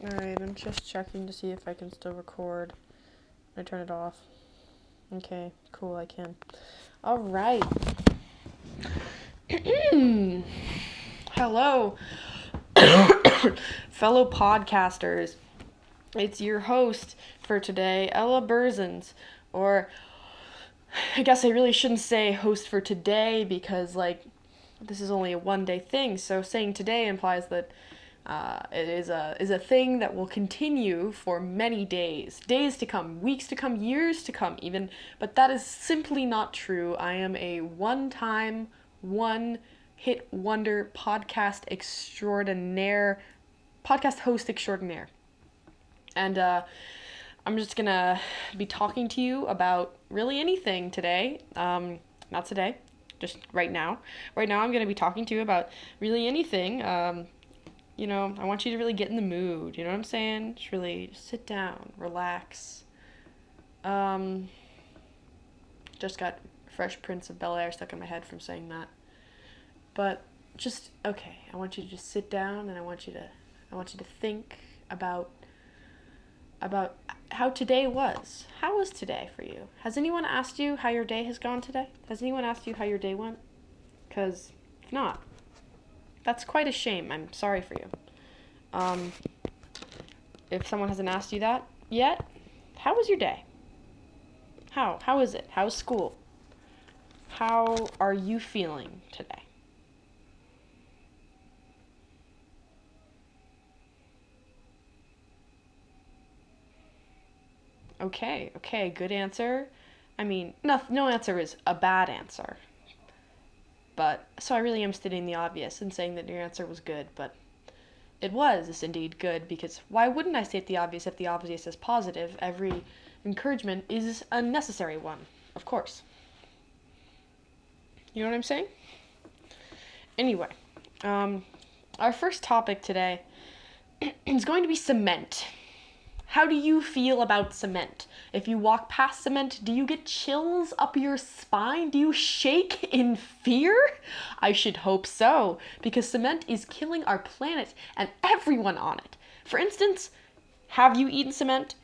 Alright, I'm just checking to see if I can still record. I turn it off. Okay, cool, I can. Alright. Hello, fellow podcasters. It's your host for today, Ella Burzens. Or, I guess I really shouldn't say host for today because, this is only a one-day thing, so saying today implies that it is a thing that will continue for many days to come, weeks to come, years to come even, but that is simply not true. I am a one-time, one-hit wonder podcast host extraordinaire. And I'm just gonna be talking to you about really anything today. Not today, just right now. Right now I'm gonna be talking to you about really anything. I want you to really get in the mood, you know what I'm saying? Just really sit down, relax. Just got Fresh Prince of Bel-Air stuck in my head from saying that. But just, okay, I want you to just sit down and I want you to think about how today was. How was today for you? Has anyone asked you how your day has gone today? Has anyone asked you how your day went? Because if not, that's quite a shame. I'm sorry for you. If someone hasn't asked you that yet, how was your day? How is it? How's school? How are you feeling today? Okay, good answer. I mean, no answer is a bad answer. But, so I really am stating the obvious and saying that your answer was good, but it was indeed good, because why wouldn't I state the obvious if the obvious is positive? Every encouragement is a necessary one, of course. You know what I'm saying? Anyway, our first topic today is going to be cement. How do you feel about cement? If you walk past cement, do you get chills up your spine? Do you shake in fear? I should hope so, because cement is killing our planet and everyone on it. For instance, have you eaten cement?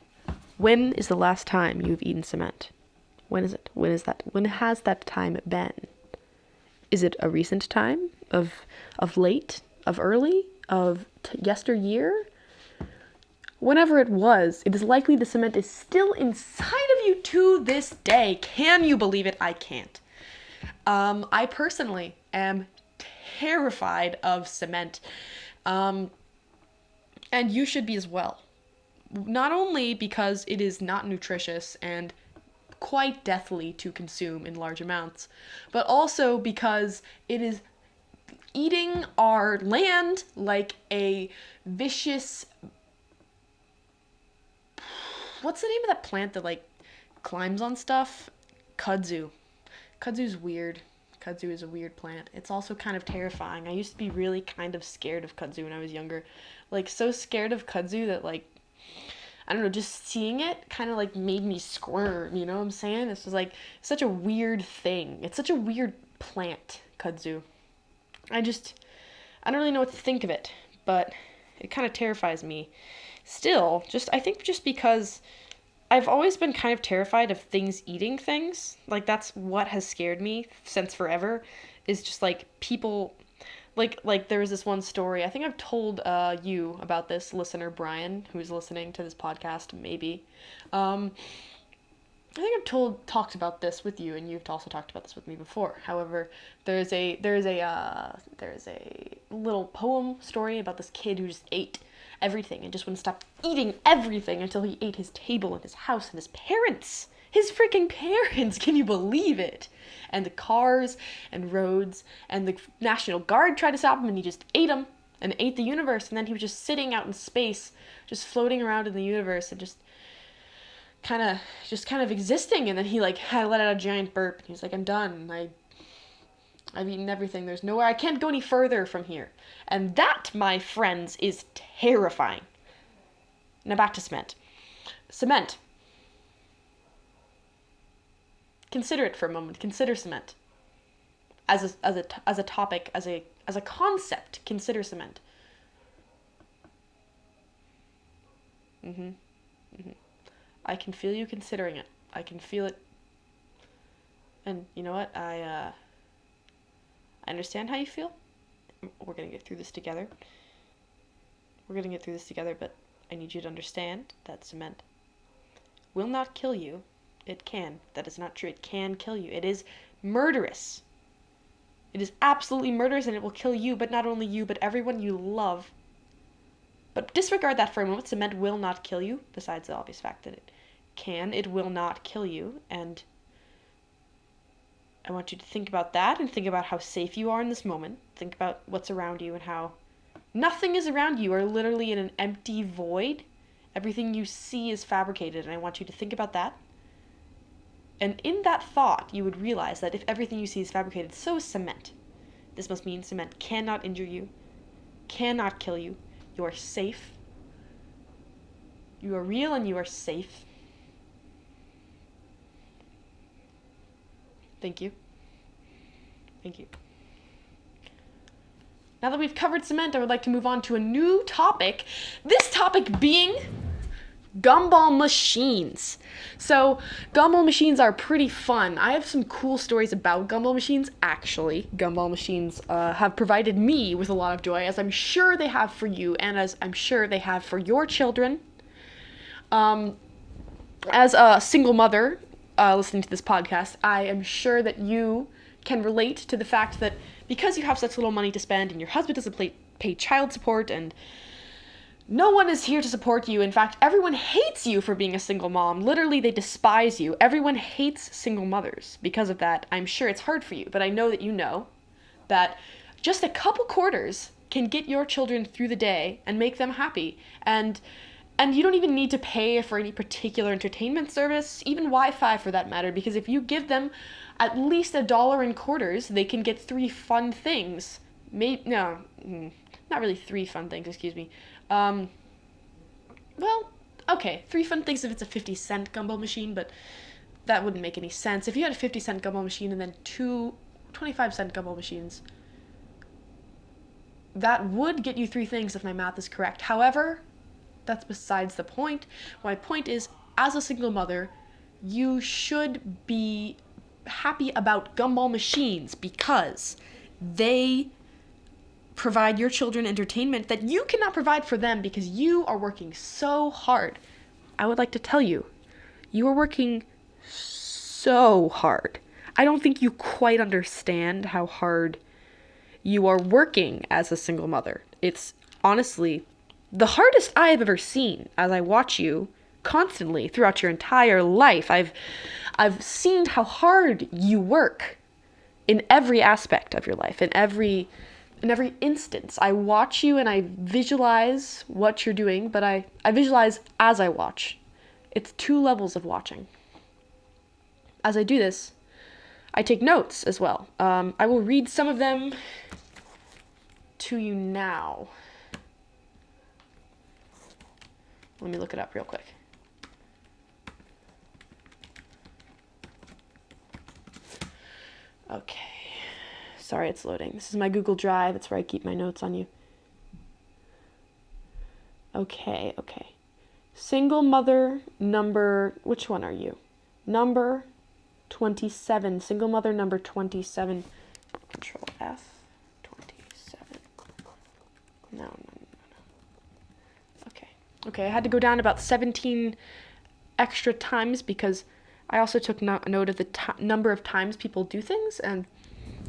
When is the last time you've eaten cement? When is it? When is that? When has that time been? Is it a recent time? Of late? Of early? Of yesteryear? Whenever it was, it is likely the cement is still inside of you to this day. Can you believe it? I can't. I personally am terrified of cement. And you should be as well. Not only because it is not nutritious and quite deathly to consume in large amounts, but also because it is eating our land like a vicious... What's the name of that plant that, climbs on stuff? Kudzu. Kudzu's weird. Kudzu is a weird plant. It's also kind of terrifying. I used to be really kind of scared of kudzu when I was younger. So scared of kudzu that, I don't know, just seeing it kind of, made me squirm, you know what I'm saying? This was, such a weird thing. It's such a weird plant, kudzu. I don't really know what to think of it, but it kind of terrifies me. Still, I think just because I've always been kind of terrified of things eating things. That's what has scared me since forever, is just, people... there was this one story, I think I've told you about this, listener Brian, who's listening to this podcast, maybe. I think I've talked about this with you, and you've also talked about this with me before. However, there's a little poem story about this kid who just ate everything and just wouldn't stop eating everything until he ate his table and his house and his parents. His freaking parents, can you believe it? And the cars and roads and the National Guard tried to stop him, and he just ate them and ate the universe. And then he was just sitting out in space, just floating around in the universe and just kind of existing. And then he had let out a giant burp, and he was like, I'm done. I've eaten everything. There's nowhere. I can't go any further from here. And that, my friends, is terrifying. Now back to cement. Cement. Consider it for a moment. Consider cement. As a topic, as a concept, consider cement. Mm-hmm. Mm-hmm. I can feel you considering it. I can feel it. And you know what? I understand how you feel. We're gonna get through this together. But I need you to understand that cement will not kill you. It can. That is not true. It can kill you. It is murderous. It is absolutely murderous, and it will kill you, but not only you, but everyone you love. But disregard that for a moment. Cement will not kill you, besides the obvious fact that it can. It will not kill you, and I want you to think about that and think about how safe you are in this moment. Think about what's around you and how nothing is around you. You are literally in an empty void. Everything you see is fabricated, and I want you to think about that. And in that thought, you would realize that if everything you see is fabricated, so is cement. This must mean cement cannot injure you, cannot kill you. You are safe. You are real and you are safe. Thank you. Thank you. Now that we've covered cement, I would like to move on to a new topic. This topic being gumball machines. So, gumball machines are pretty fun. I have some cool stories about gumball machines, actually. Gumball machines have provided me with a lot of joy, as I'm sure they have for you, and as I'm sure they have for your children. As a single mother listening to this podcast, I am sure that you can relate to the fact that because you have such little money to spend and your husband doesn't pay child support and no one is here to support you. In fact, everyone hates you for being a single mom. Literally, they despise you. Everyone hates single mothers. Because of that, I'm sure it's hard for you. But I know that you know that just a couple quarters can get your children through the day and make them happy. And you don't even need to pay for any particular entertainment service, even Wi-Fi for that matter, because if you give them at least $1 in quarters, they can get 3 fun things. Not really 3 fun things, excuse me. Well, okay, 3 fun things if it's a 50-cent gumball machine, but that wouldn't make any sense. If you had a 50-cent gumball machine and then 2 25-cent gumball machines, that would get you 3 things if my math is correct. However, that's besides the point. My point is, as a single mother, you should be happy about gumball machines because they provide your children entertainment that you cannot provide for them because you are working so hard. I would like to tell you, you are working so hard. I don't think you quite understand how hard you are working as a single mother. It's honestly the hardest I have ever seen as I watch you constantly throughout your entire life. I've seen how hard you work in every aspect of your life, in every instance. I watch you and I visualize what you're doing, but I visualize as I watch. It's 2 levels of watching. As I do this, I take notes as well. I will read some of them to you now. Let me look it up real quick. Okay. Sorry, it's loading. This is my Google Drive. It's where I keep my notes on you. Okay. Single mother number, which one are you? Number 27. Single mother number 27. Control F. 27. No. Okay, I had to go down about 17 extra times because I also took note of the number of times people do things, and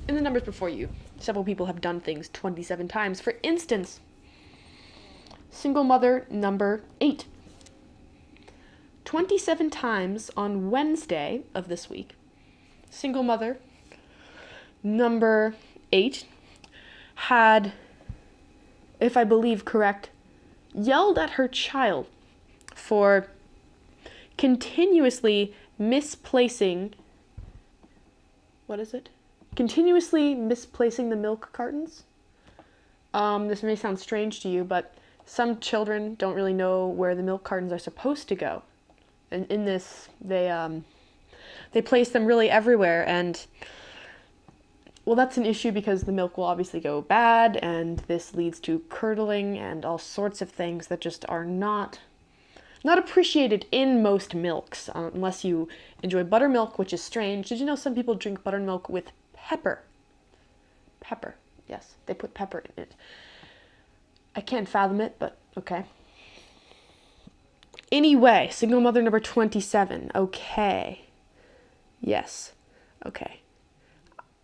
in the numbers before you, several people have done things 27 times. For instance, single mother number 8. 27 times on Wednesday of this week. Single mother number 8 had, if I believe correct, yelled at her child for continuously misplacing the milk cartons. This may sound strange to you, but some children don't really know where the milk cartons are supposed to go. And in this, they place them really everywhere, and well, that's an issue because the milk will obviously go bad, and this leads to curdling and all sorts of things that just are not not appreciated in most milks, unless you enjoy buttermilk, which is strange. Did you know some people drink buttermilk with pepper? Pepper, yes, they put pepper in it. I can't fathom it, but okay. Anyway, single mother number 27. Okay. Yes. Okay.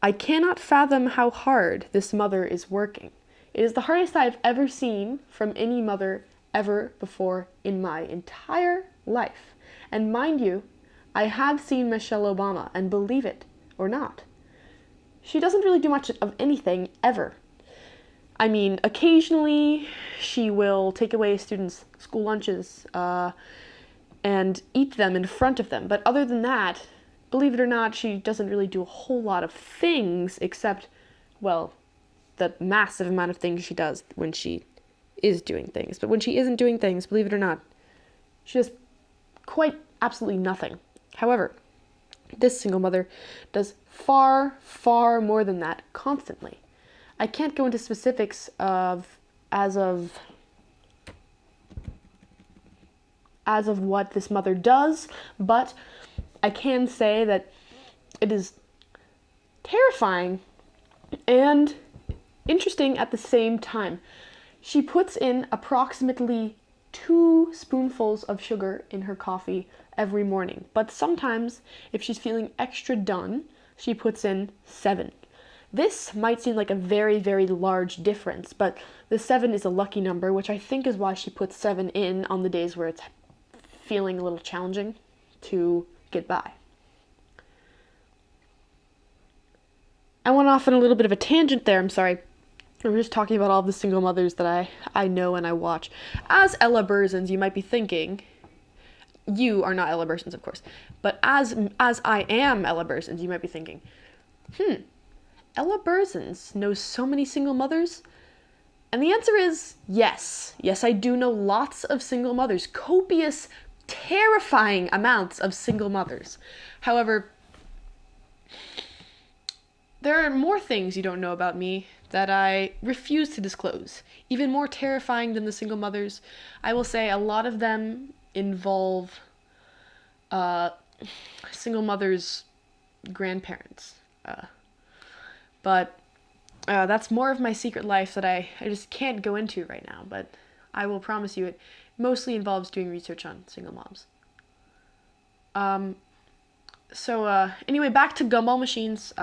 I cannot fathom how hard this mother is working. It is the hardest I've ever seen from any mother ever before in my entire life. And mind you, I have seen Michelle Obama, and believe it or not, she doesn't really do much of anything ever. I mean, occasionally she will take away students' school lunches and eat them in front of them. But other than that, believe it or not, she doesn't really do a whole lot of things except, well, the massive amount of things she does when she is doing things. But when she isn't doing things, believe it or not, she does quite absolutely nothing. However, this single mother does far, far more than that constantly. I can't go into specifics as of what this mother does, but I can say that it is terrifying and interesting at the same time. She puts in approximately 2 spoonfuls of sugar in her coffee every morning, but sometimes, if she's feeling extra done, she puts in 7. This might seem like a very, very large difference, but the 7 is a lucky number, which I think is why she puts 7 in on the days where it's feeling a little challenging to get by. I went off on a little bit of a tangent there, I'm sorry. I'm just talking about all the single mothers that I know and I watch. As Ella Burzens, you might be thinking, you are not Ella Burzens, of course, but as I am Ella Burzens, you might be thinking, Ella Burzens knows so many single mothers? And the answer is yes. Yes, I do know lots of single mothers. Copious, terrifying amounts of single mothers. However, there are more things you don't know about me that I refuse to disclose. Even more terrifying than the single mothers. I will say a lot of them involve single mothers' grandparents. But that's more of my secret life that I just can't go into right now. But I will promise you it mostly involves doing research on single moms. Anyway, back to gumball machines.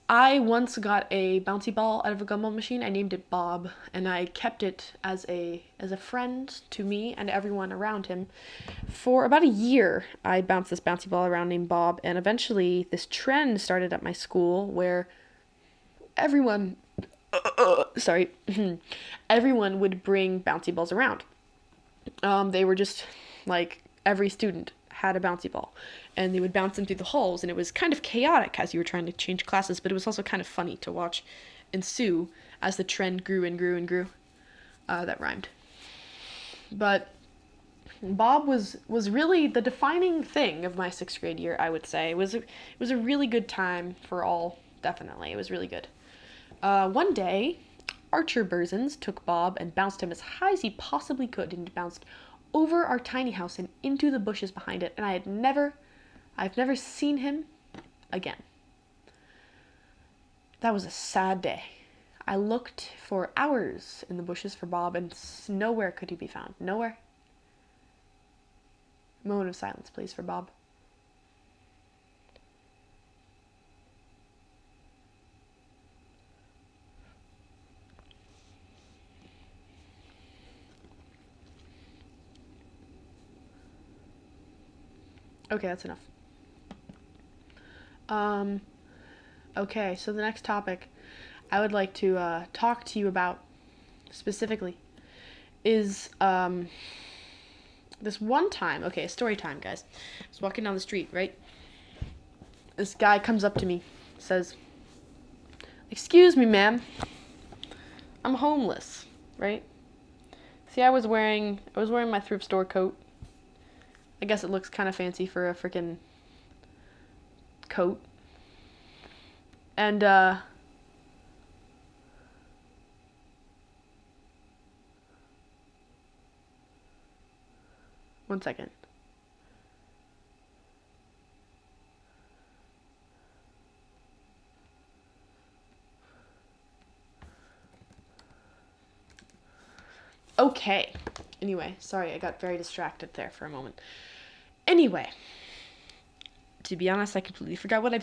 I once got a bouncy ball out of a gumball machine. I named it Bob, and I kept it as a friend to me and everyone around him. For about a year, I bounced this bouncy ball around named Bob, and eventually this trend started at my school where everyone everyone would bring bouncy balls around. They were just like every student had a bouncy ball, and they would bounce them through the halls, and it was kind of chaotic as you were trying to change classes, but it was also kind of funny to watch ensue as the trend grew and grew and grew. That rhymed. But Bob was really the defining thing of my 6th grade year, I would say. It was a really good time for all, definitely. It was really good. One day, Archer Burzens took Bob and bounced him as high as he possibly could, and he bounced over our tiny house and into the bushes behind it, and I've never seen him again. That was a sad day. I looked for hours in the bushes for Bob, and nowhere could he be found. Nowhere. Moment of silence, please, for Bob. Okay, that's enough. Okay, so the next topic I would like to talk to you about specifically is this one time. Okay, story time, guys. I was walking down the street, right? This guy comes up to me, says, "Excuse me, ma'am. I'm homeless," right? See, I was wearing my thrift store coat. I guess it looks kind of fancy for a freaking coat. And One second. Okay. Anyway, sorry, I got very distracted there for a moment. Anyway, to be honest, I completely forgot what I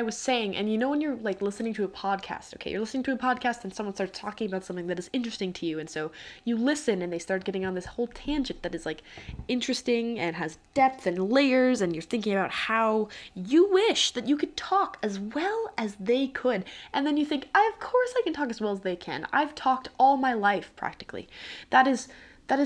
was saying. And you know when you're like listening to a podcast, okay? You're listening to a podcast and someone starts talking about something that is interesting to you, and so you listen and they start getting on this whole tangent that is like interesting and has depth and layers, and you're thinking about how you wish that you could talk as well as they could. And then you think, of course I can talk as well as they can. I've talked all my life practically. That is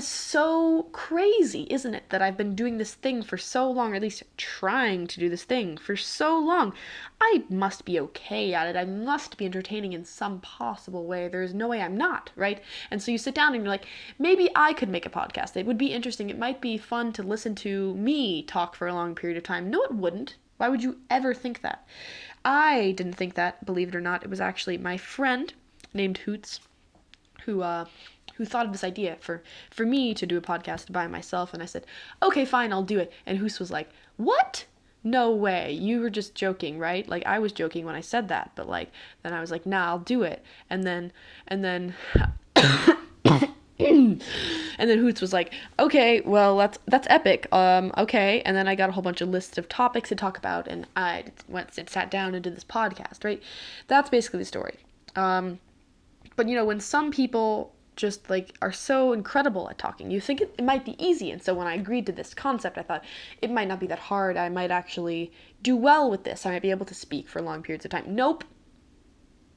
so crazy, isn't it? That I've been doing this thing for so long, or at least trying to do this thing for so long. I must be okay at it. I must be entertaining in some possible way. There's no way I'm not, right? And so you sit down and you're like, maybe I could make a podcast. It would be interesting. It might be fun to listen to me talk for a long period of time. No, it wouldn't. Why would you ever think that? I didn't think that, believe it or not. It was actually my friend named Hoots who thought of this idea for me to do a podcast by myself. And I said, okay, fine, I'll do it. And Hoos was like, what? No way. You were just joking, right? Like, I was joking when I said that, but like, then I was like, nah, I'll do it. And then and then Hoots was like, okay, well, that's epic. Okay. And then I got a whole bunch of lists of topics to talk about, and I went and sat down and did this podcast, right? That's basically the story. But you know, when some people just like are so incredible at talking, you think it might be easy. And so when I agreed to this concept, I thought it might not be that hard. I might actually do well with this. I might be able to speak for long periods of time. Nope.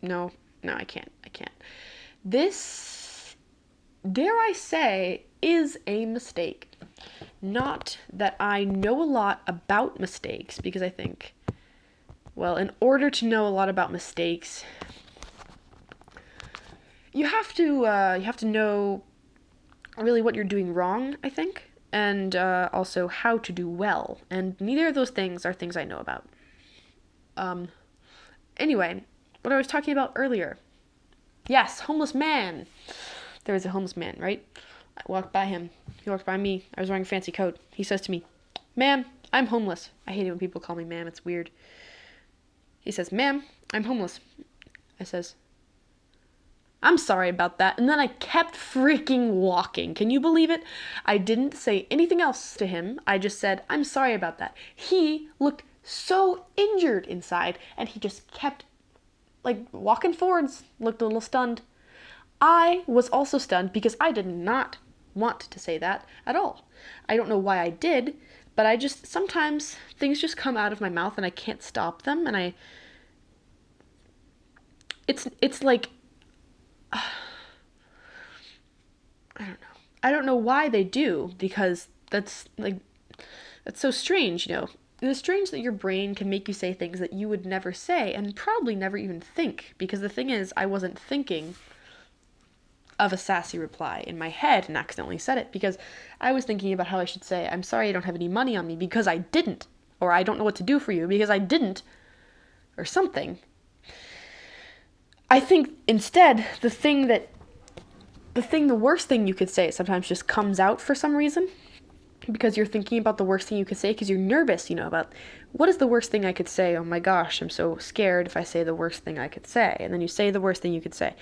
No, I can't. This, dare I say, is a mistake. Not that I know a lot about mistakes, because I think, well, in order to know a lot about mistakes, you have to know really what you're doing wrong, I think, and also how to do well. And neither of those things are things I know about. Anyway, what I was talking about earlier. Yes, homeless man. There was a homeless man, right? I walked by him. He walked by me. I was wearing a fancy coat. He says to me, "Ma'am, I'm homeless." I hate it when people call me ma'am. It's weird. He says, "Ma'am, I'm homeless." I says, "I'm sorry about that." And then I kept freaking walking. Can you believe it? I didn't say anything else to him. I just said, "I'm sorry about that." He looked so injured inside, and he just kept like walking forwards, looked a little stunned. I was also stunned because I did not want to say that at all. I don't know why I did, but I just, sometimes things just come out of my mouth and I can't stop them, and it's like, I don't know why they do, because that's so strange, you know. It's strange that your brain can make you say things that you would never say and probably never even think, because the thing is, I wasn't thinking of a sassy reply in my head and accidentally said it, because I was thinking about how I should say, "I'm sorry I don't have any money on me," because I didn't, or "I don't know what to do for you," because I didn't, or something. I think instead, the worst thing you could say sometimes just comes out for some reason, because you're thinking about the worst thing you could say, because you're nervous, you know, about what is the worst thing I could say. Oh my gosh, I'm so scared if I say the worst thing I could say. And then you say the worst thing you could say.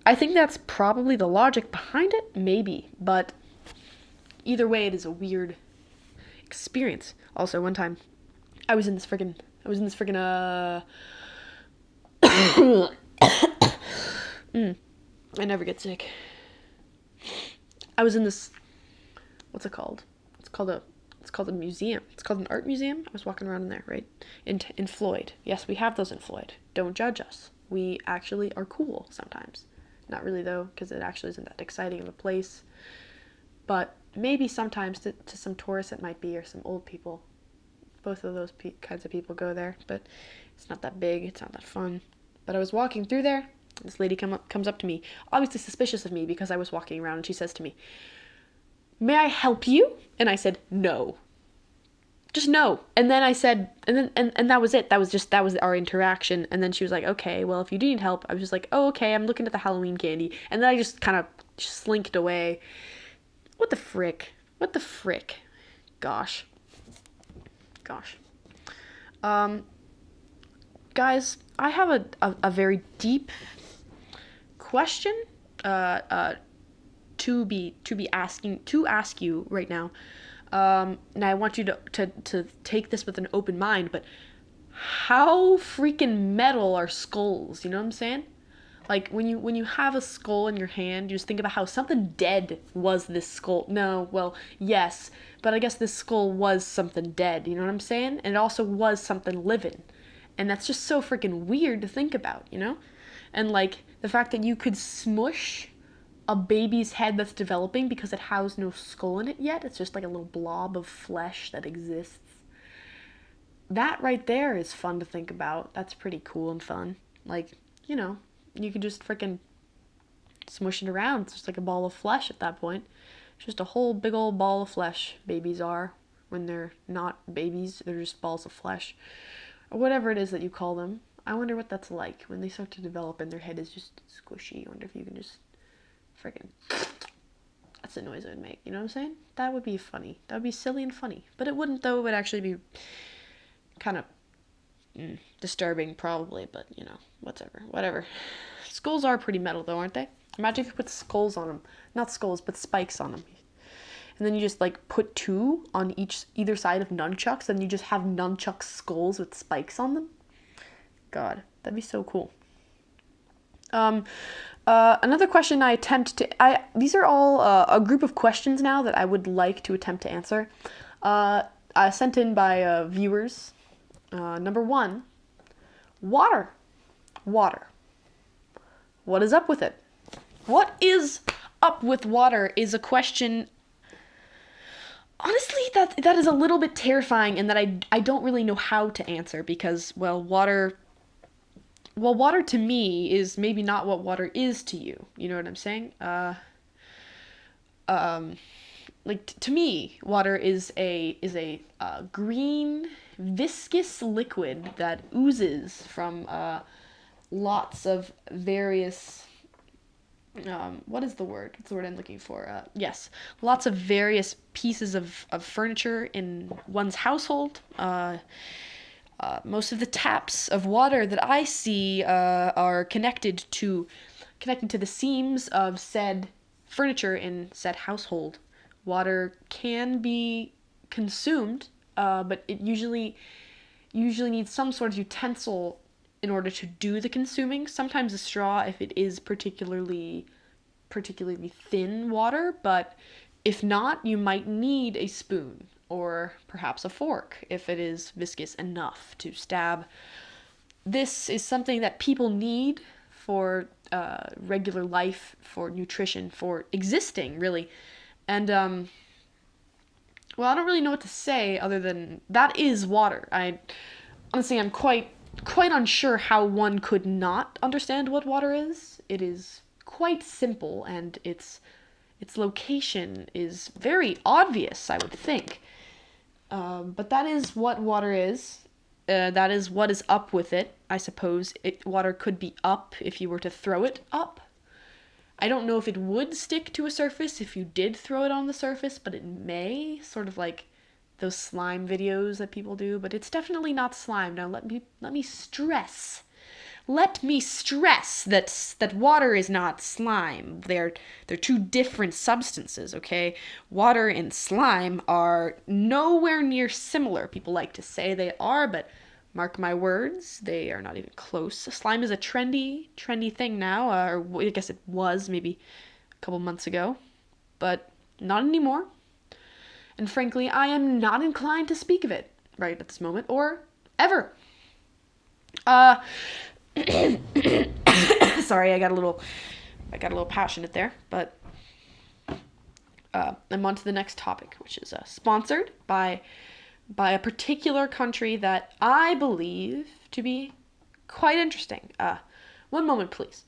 I think that's probably the logic behind it, maybe, but either way, it is a weird experience. Also, one time, I was in this friggin' I never get sick. I was in this, what's it called? It's called a museum. It's called an art museum. I was walking around in there, right? In Floyd. Yes, we have those in Floyd. Don't judge us. We actually are cool sometimes. Not really, though, because it actually isn't that exciting of a place. But maybe sometimes to some tourists it might be, or some old people. Both of those kinds of people go there, but it's not that big. It's not that fun. But I was walking through there. This lady comes up to me, obviously suspicious of me because I was walking around, and she says to me, "May I help you?" And I said, "No." Just no. And then I said, and that was it. That was our interaction. And then she was like, "Okay, well, if you do need help," I was just like, "Oh, okay, I'm looking at the Halloween candy." And then I just kind of slinked away. What the frick? Gosh. Guys, I have a very deep question to ask you right now. And I want you to take this with an open mind, but how freaking metal are skulls? You know what I'm saying? Like when you have a skull in your hand, you just think about how something dead was this skull. No, well, yes, but I guess this skull was something dead. You know what I'm saying? And it also was something living, and that's just so freaking weird to think about, you know? And like the fact that you could smush a baby's head that's developing because it has no skull in it yet. It's just like a little blob of flesh that exists. That right there is fun to think about. That's pretty cool and fun. Like, you know, you could just freaking smush it around. It's just like a ball of flesh at that point. It's just a whole big old ball of flesh. Babies are. When they're not babies, they're just balls of flesh. Or whatever it is that you call them. I wonder what that's like when they start to develop and their head is just squishy. I wonder if you can just freaking... That's the noise it would make. You know what I'm saying? That would be funny. That would be silly and funny. But it wouldn't, though. It would actually be kind of disturbing, probably. But, you know, whatever. Skulls are pretty metal, though, aren't they? Imagine if you put skulls on them. Not skulls, but spikes on them. And then you just, like, put two on either side of nunchucks, and you just have nunchuck skulls with spikes on them. God, that'd be so cool. Another question these are all a group of questions now that I would like to attempt to answer. Sent in by viewers. Number 1, water. What is up with it? What is up with water is a question. Honestly, that is a little bit terrifying, and that I don't really know how to answer because, well, water to me is maybe not what water is to you. You know what I'm saying? To me, water is a green, viscous liquid that oozes from lots of various. What is the word? What's the word I'm looking for? Yes, lots of various pieces of furniture in one's household. Most of the taps of water that I see are connected to the seams of said furniture in said household. Water can be consumed, but it usually needs some sort of utensil in order to do the consuming. Sometimes a straw if it is particularly thin water, but if not, you might need a spoon. Or perhaps a fork, if it is viscous enough to stab. This is something that people need for regular life, for nutrition, for existing, really. And, well, I don't really know what to say other than that is water. Honestly, I'm quite unsure how one could not understand what water is. It is quite simple, and its location is very obvious, I would think. But that is what water is. That is what is up with it, I suppose. Water could be up if you were to throw it up. I don't know if it would stick to a surface if you did throw it on the surface, but it may, sort of like those slime videos that people do, but it's definitely not slime. Now let me stress. Let me stress that water is not slime. They're two different substances, okay? Water and slime are nowhere near similar. People like to say they are, but mark my words, they are not even close. Slime is a trendy thing now, or I guess it was maybe a couple months ago, but not anymore. And frankly, I am not inclined to speak of it right at this moment, or ever. Sorry, I got a little passionate there, but I'm on to the next topic, which is sponsored by a particular country that I believe to be quite interesting. One moment, please.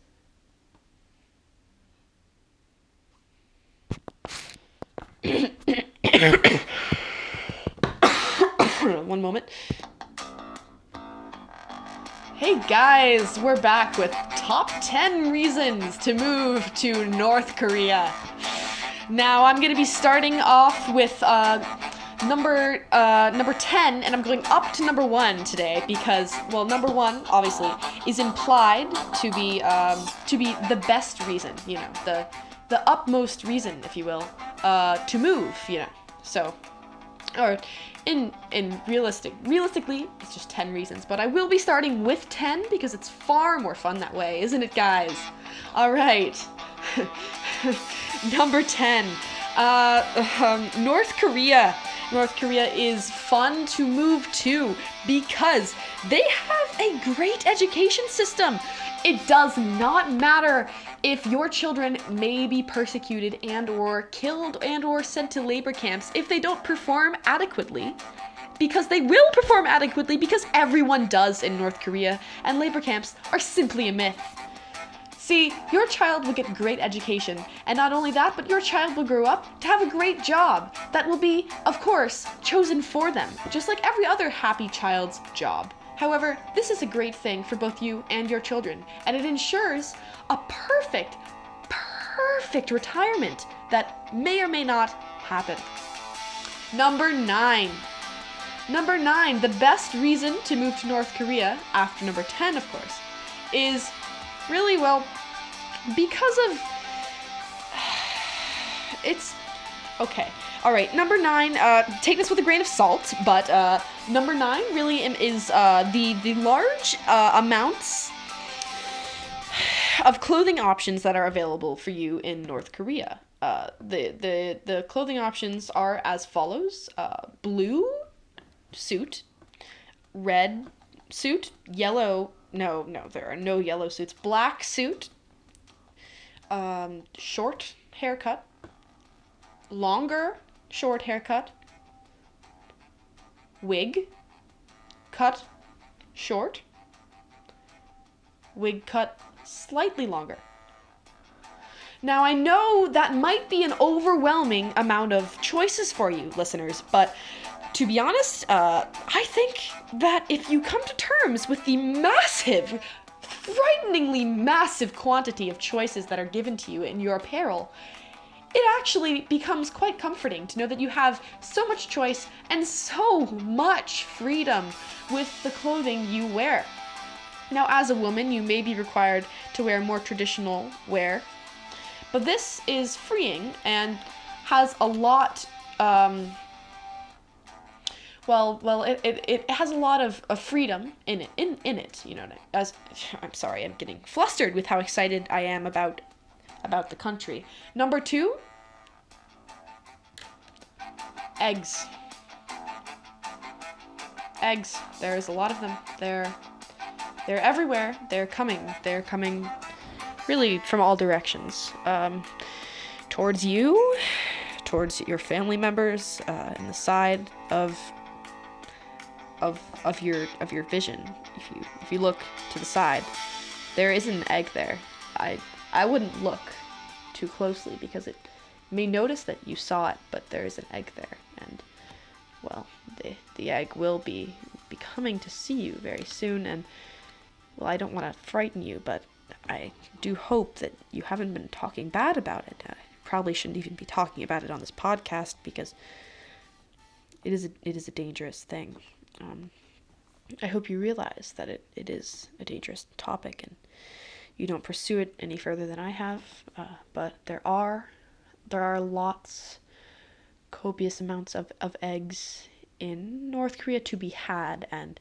One moment. Hey guys, we're back with top 10 reasons to move to North Korea. Now I'm going to be starting off with Number 10, and I'm going up to number 1 today because, well, number 1 obviously is implied to be the best reason, the utmost reason, if you will, to move, So, or in realistically, it's just 10 reasons, but I will be starting with 10 because it's far more fun that way, isn't it, guys? All right. Number 10. North Korea. North Korea is fun to move to because they have a great education system. It does not matter if your children may be persecuted and or killed and or sent to labor camps if they don't perform adequately, because they will perform adequately because everyone does in North Korea, and labor camps are simply a myth. See, your child will get great education, and not only that, but your child will grow up to have a great job that will be, of course, chosen for them, just like every other happy child's job. However, this is a great thing for both you and your children, and it ensures a perfect retirement that may or may not happen. Number 9. Number 9, the best reason to move to North Korea, after number 10, of course, is really, well, because of... It's... Okay. Alright, number 9, take this with a grain of salt, but number 9 really is the large amounts of clothing options that are available for you in North Korea. The clothing options are as follows. Blue suit, red suit, yellow... No, there are no yellow suits. Black suit, short haircut, longer short haircut, wig, cut short, wig cut slightly longer. Now, I know that might be an overwhelming amount of choices for you, listeners, but to be honest, I think that if you come to terms with the massive, frighteningly massive quantity of choices that are given to you in your apparel, it actually becomes quite comforting to know that you have so much choice and so much freedom with the clothing you wear. Now, as a woman, you may be required to wear more traditional wear, but this is freeing and has a lot, it has a lot of freedom in it, I'm sorry, I'm getting flustered with how excited I am about the country. Number 2, eggs. Eggs. There's a lot of them. They're everywhere. They're coming really from all directions. Towards you, towards your family members, and the side of your vision. If you look to the side, there is an egg there. I wouldn't look too closely because it may notice that you saw it, but there is an egg there, and well, the egg will be coming to see you very soon. And well, I don't want to frighten you, but I do hope that you haven't been talking bad about it. I probably shouldn't even be talking about it on this podcast because it is a dangerous thing. I hope you realize that it is a dangerous topic and you don't pursue it any further than I have. But there are lots, copious amounts of eggs in North Korea to be had, and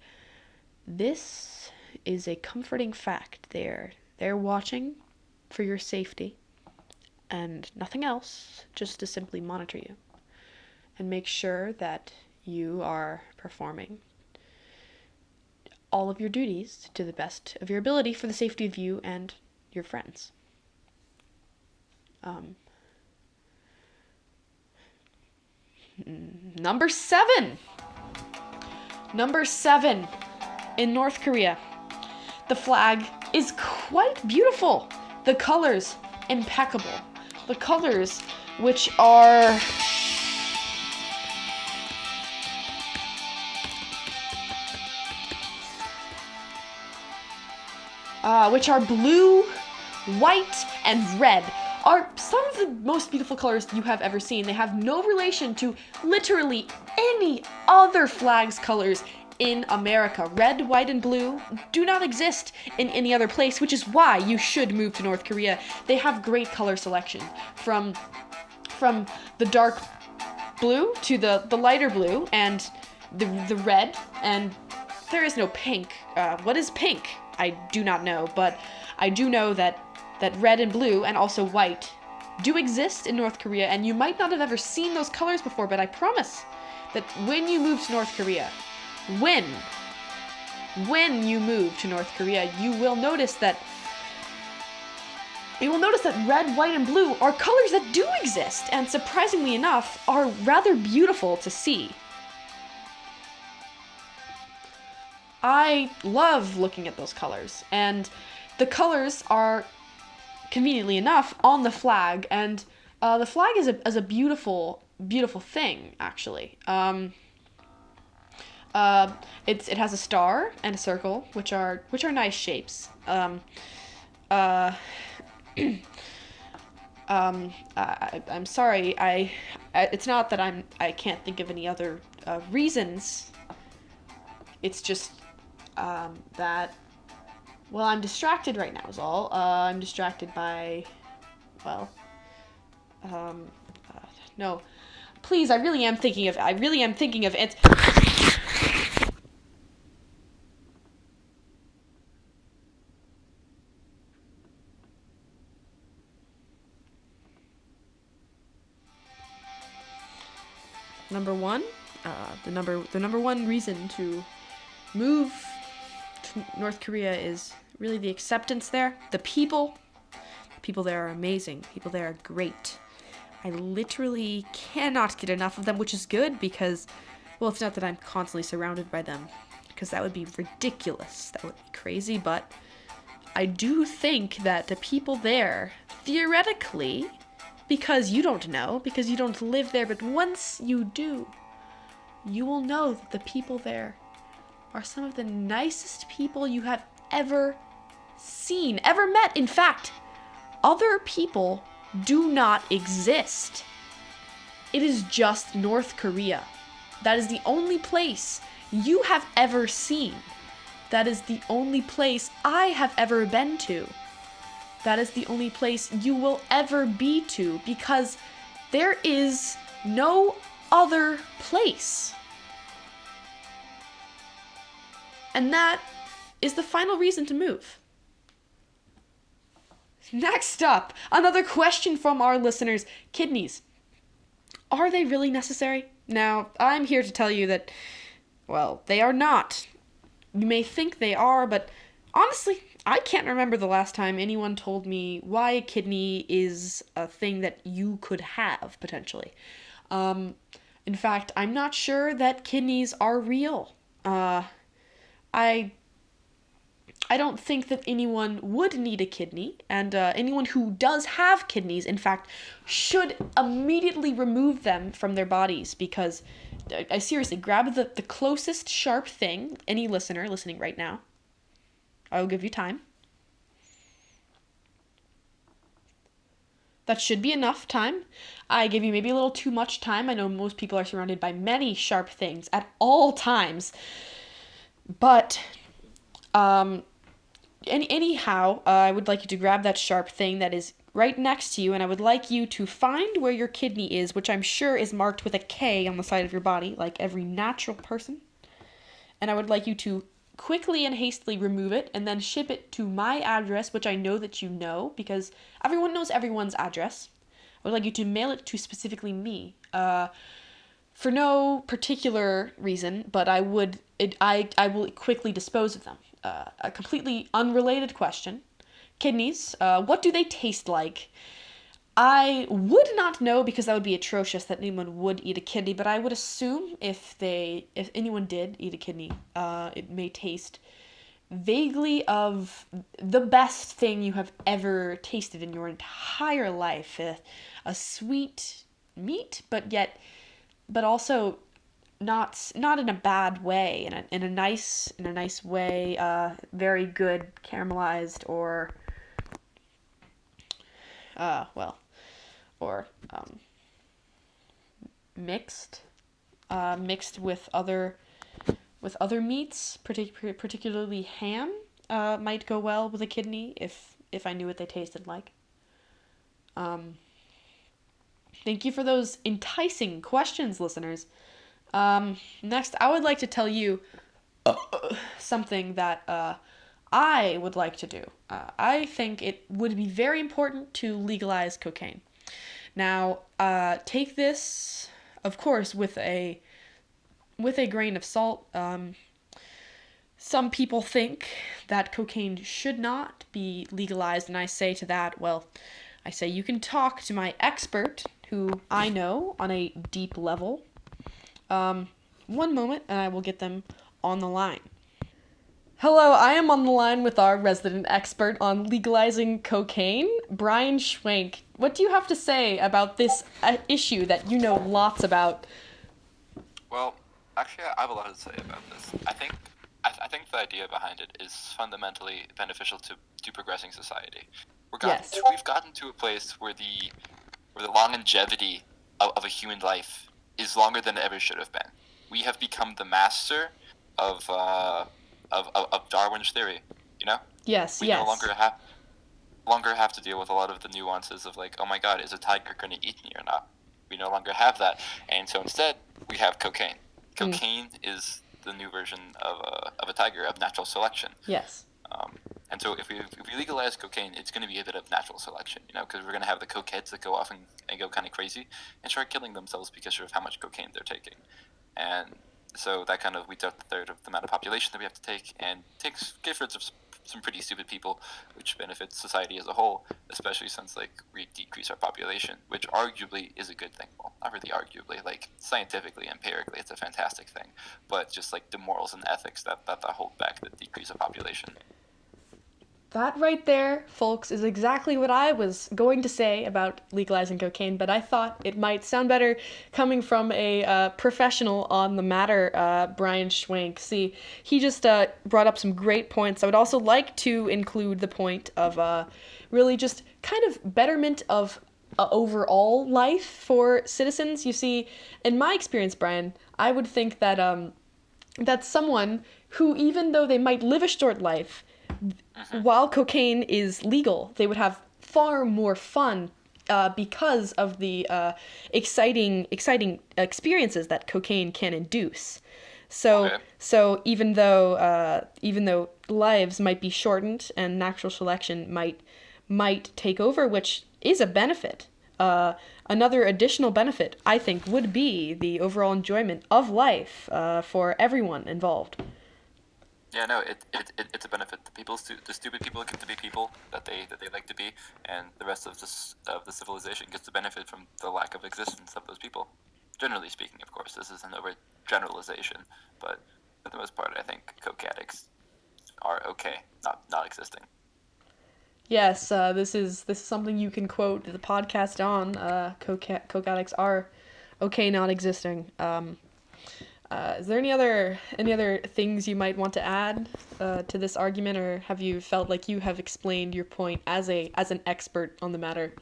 this is a comforting fact. They're watching for your safety and nothing else, just to simply monitor you and make sure that you are performing all of your duties to the best of your ability for the safety of you and your friends. Number 7. Number 7 in North Korea. The flag is quite beautiful. The colors, impeccable. The colors, which are blue, white, and red, are some of the most beautiful colors you have ever seen. They have no relation to literally any other flag's colors in America. Red, white, and blue do not exist in any other place, which is why you should move to North Korea. They have great color selection, from the dark blue to the lighter blue and the red, and there is no pink. What is pink? I do not know, but I do know that red and blue and also white do exist in North Korea, and you might not have ever seen those colors before, but I promise that when you move to North Korea, when you move to North Korea, you will notice that red, white, and blue are colors that do exist, and surprisingly enough, are rather beautiful to see. I love looking at those colors, and the colors are, conveniently enough, on the flag, and the flag is a beautiful, beautiful thing, actually. It has a star and a circle, which are nice shapes. I'm sorry. It's not that I can't think of any other reasons. It's just that, well, I'm distracted right now is all. I'm distracted by, well, no. Please, I really am thinking of it. Number one, the number one reason to move to North Korea is really the acceptance there. The people there are amazing. People there are great. I literally cannot get enough of them, which is good because, well, it's not that I'm constantly surrounded by them, because that would be ridiculous. That would be crazy, but I do think that the people there, theoretically, because you don't know, because you don't live there, but once you do, you will know that the people there are some of the nicest people you have ever seen, ever met. In fact, other people do not exist. It is just North Korea. That is the only place you have ever seen. That is the only place I have ever been to. That is the only place you will ever be to, because there is no other place. And that is the final reason to move. Next up, another question from our listeners. Kidneys. Are they really necessary? Now, I'm here to tell you that, well, they are not. You may think they are, but honestly, I can't remember the last time anyone told me why a kidney is a thing that you could have, potentially. In fact, I'm not sure that kidneys are real. I don't think that anyone would need a kidney, and anyone who does have kidneys, in fact, should immediately remove them from their bodies, because I seriously, grab the closest sharp thing, any listener listening right now. I will give you time. That should be enough time. I give you maybe a little too much time. I know most people are surrounded by many sharp things at all times, but anyhow, I would like you to grab that sharp thing that is right next to you, and I would like you to find where your kidney is, which I'm sure is marked with a K on the side of your body, like every natural person. And I would like you to quickly and hastily remove it, and then ship it to my address, which I know that you know, because everyone knows everyone's address. I would like you to mail it to specifically me, for no particular reason, but I will quickly dispose of them. A completely unrelated question. Kidneys, what do they taste like? I would not know, because that would be atrocious that anyone would eat a kidney, but I would assume if anyone did eat a kidney, it may taste vaguely of the best thing you have ever tasted in your entire life. A sweet meat, but also not in a bad way, in a nice way, very good caramelized or well, or mixed, mixed with other meats, particularly ham, might go well with a kidney if I knew what they tasted like. Thank you for those enticing questions, listeners. Next, I would like to tell you something that I would like to do. I think it would be very important to legalize cocaine. Now, take this, of course, with a grain of salt. Some people think that cocaine should not be legalized, and I say to that, well, I say you can talk to my expert, who I know on a deep level. One moment, and I will get them on the line. Hello, I am on the line with our resident expert on legalizing cocaine, Brian Schwenk. What do you have to say about this issue that you know lots about? Well, actually, I have a lot to say about this. I think the idea behind it is fundamentally beneficial to progressing society. We've gotten to a place where the longevity of a human life is longer than it ever should have been. We have become the master of Darwin's theory. You know? Yes. We no longer have to deal with a lot of the nuances of like, oh my God, is a tiger going to eat me or not? We no longer have that, and so instead we have cocaine. Cocaine is the new version of a tiger, of natural selection. Yes. And so if we legalize cocaine, it's going to be a bit of natural selection, you know, because we're going to have the cokeheads that go off and go kind of crazy and start killing themselves because of how much cocaine they're taking. And so that kind of weeds out the third of the amount of population that we have to take and gets rid of some pretty stupid people, which benefits society as a whole, especially since like we decrease our population, which arguably is a good thing. Well, not really arguably, like scientifically, empirically, it's a fantastic thing. But just like the morals and ethics that hold back the decrease of population. That right there, folks, is exactly what I was going to say about legalizing cocaine, but I thought it might sound better coming from a professional on the matter, Brian Schwenk. See, he just brought up some great points. I would also like to include the point of really just kind of betterment of overall life for citizens. You see, in my experience, Brian, I would think that that someone who, even though they might live a short life, while cocaine is legal, they would have far more fun because of the exciting experiences that cocaine can induce. So even though lives might be shortened and natural selection might take over, which is a benefit. Another additional benefit, I think, would be the overall enjoyment of life for everyone involved. Yeah, no, it's a benefit. The stupid people get to be people that they like to be, and the rest of the civilization gets to benefit from the lack of existence of those people. Generally speaking, of course, this is an overgeneralization, but for the most part, I think coke addicts are okay, not existing. Yes, this is something you can quote the podcast on. Coke addicts are okay, not existing. Is there any other things you might want to add to this argument, or have you felt like you have explained your point as an expert on the matter?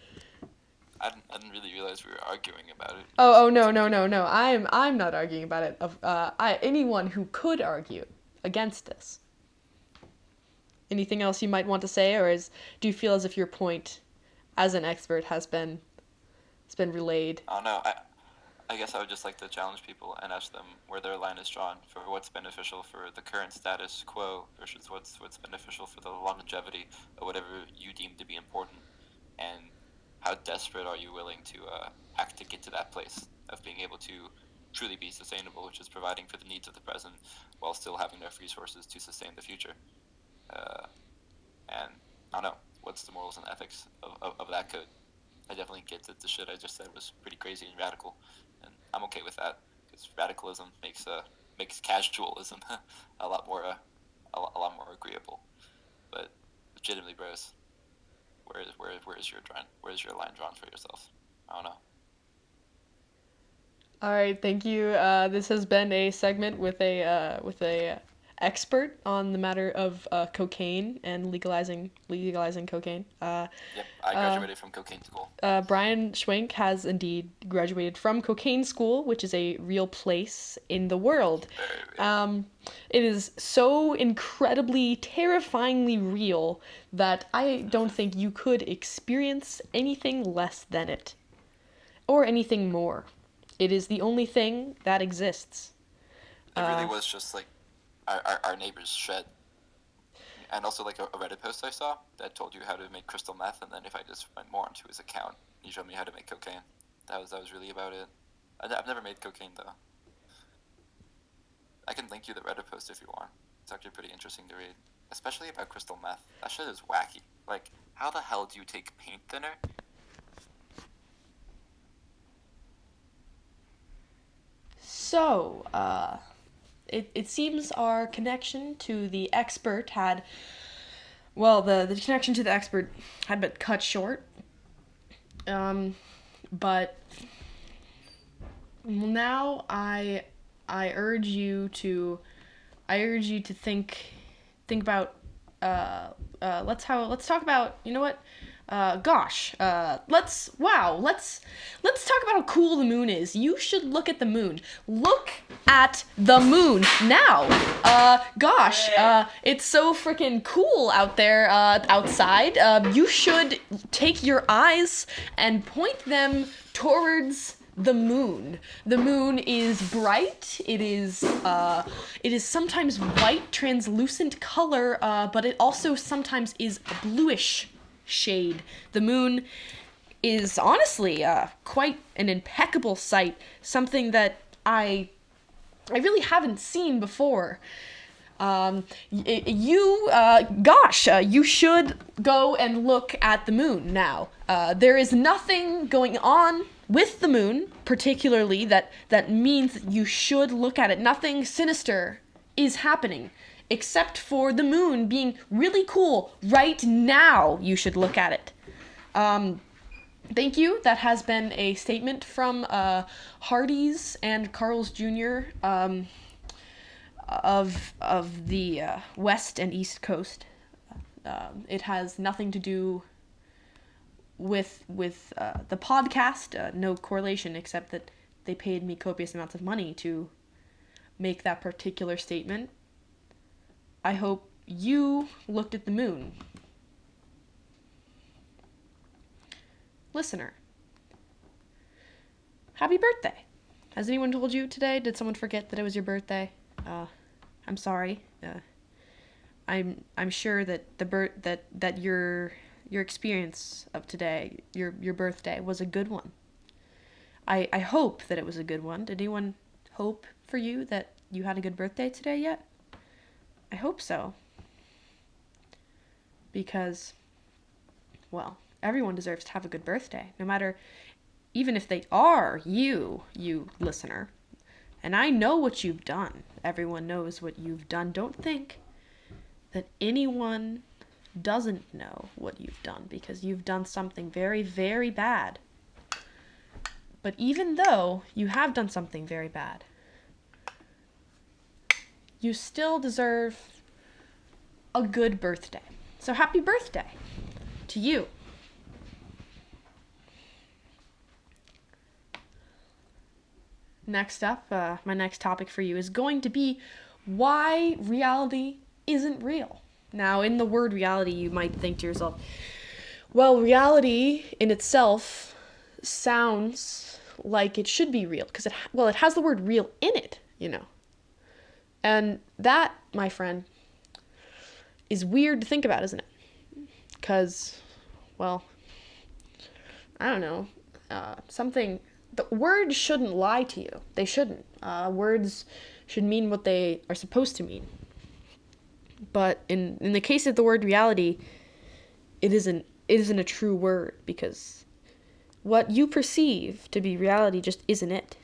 I didn't really realize we were arguing about it. Oh no. I'm not arguing about it. Anyone who could argue against this. Anything else you might want to say, or do you feel as if your point as an expert has been relayed? I don't know. I guess I would just like to challenge people and ask them where their line is drawn for what's beneficial for the current status quo versus what's beneficial for the longevity of whatever you deem to be important, and how desperate are you willing to act to get to that place of being able to truly be sustainable, which is providing for the needs of the present while still having enough resources to sustain the future. And I don't know, what's the morals and ethics of that code? I definitely get that the shit I just said was pretty crazy and radical, and I'm okay with that because radicalism makes casualism a lot more agreeable. But legitimately, bros, where is your line drawn for yourself? I don't know. All right, thank you. This has been a segment with a expert on the matter of cocaine and legalizing cocaine. Yep, I graduated from cocaine school. Brian Schwenk has indeed graduated from cocaine school, which is a real place in the world. It is so incredibly, terrifyingly real that I don't think you could experience anything less than it. Or anything more. It is the only thing that exists. It really was just like our neighbor's shed. And also like a Reddit post I saw that told you how to make crystal meth, and then if I just went more into his account, he showed me how to make cocaine. That was really about it. I've never made cocaine though. I can link you the Reddit post if you want. It's actually pretty interesting to read, especially about crystal meth. That shit is wacky. Like, how the hell do you take paint thinner? So, it seems our connection to the expert had, well, the connection to the expert had been cut short. But now I urge you to think about let's talk about, you know what? Let's talk about how cool the moon is. You should look at the moon. Look at the moon now. It's so freaking cool out there, outside. You should take your eyes and point them towards the moon. The moon is bright. It is sometimes white, translucent color, but it also sometimes is a bluish shade. The moon is honestly quite an impeccable sight, something that I really haven't seen before. You should go and look at the moon now. There is nothing going on with the moon, particularly that means you should look at it. Nothing sinister is happening, except for the moon being really cool right now. You should look at it. Thank you. That has been a statement from Hardee's and Carl's Jr. Of the West and East Coast. It has nothing to do with the podcast. No correlation, except that they paid me copious amounts of money to make that particular statement. I hope you looked at the moon. Listener, happy birthday. Has anyone told you today? Did someone forget that it was your birthday? I'm sorry. I'm sure that that your experience of today, your birthday, was a good one. I hope that it was a good one. Did anyone hope for you that you had a good birthday today yet? I hope so. Because, well, everyone deserves to have a good birthday, no matter, even if they are you listener. And I know what you've done. Everyone knows what you've done. Don't think that anyone doesn't know what you've done, because you've done something very, very bad. But even though you have done something very bad, you still deserve a good birthday. So happy birthday to you. Next up, my next topic for you is going to be why reality isn't real. Now, in the word reality, you might think to yourself, well, reality in itself sounds like it should be real, because it has the word real in it, you know. And that, my friend, is weird to think about, isn't it? Because, well, I don't know, the words shouldn't lie to you. They shouldn't. Words should mean what they are supposed to mean. But in the case of the word reality, it isn't a true word, because what you perceive to be reality just isn't it.